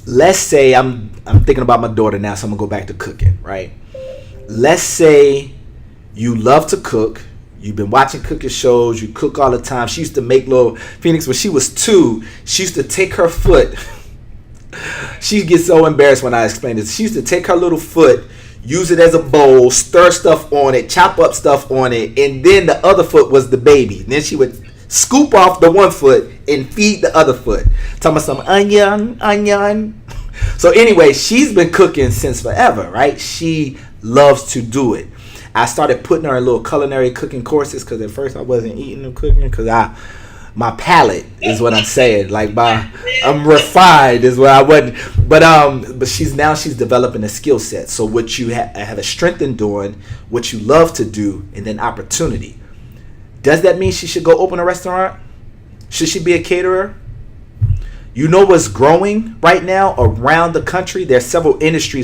let's say I'm thinking about my daughter now, so I'm gonna go back to cooking, right? Let's say you love to cook. You've been watching cooking shows. You cook all the time. She used to make little Phoenix when she was 2. She used to take her foot. She gets so embarrassed when I explain this. She used to take her little foot, use it as a bowl, stir stuff on it, chop up stuff on it, and then the other foot was the baby. And then she would scoop off the one foot and feed the other foot. Talking about some onion. So anyway, she's been cooking since forever, right? She loves to do it. I started putting her in little culinary cooking courses because at first I wasn't eating the cooking because my palate is what I'm saying. Like I'm refined is what I wasn't. But she's developing a skill set. So what you have a strength in doing, what you love to do, and then opportunity. Does that mean she should go open a restaurant? Should she be a caterer? You know what's growing right now around the country? There's several industries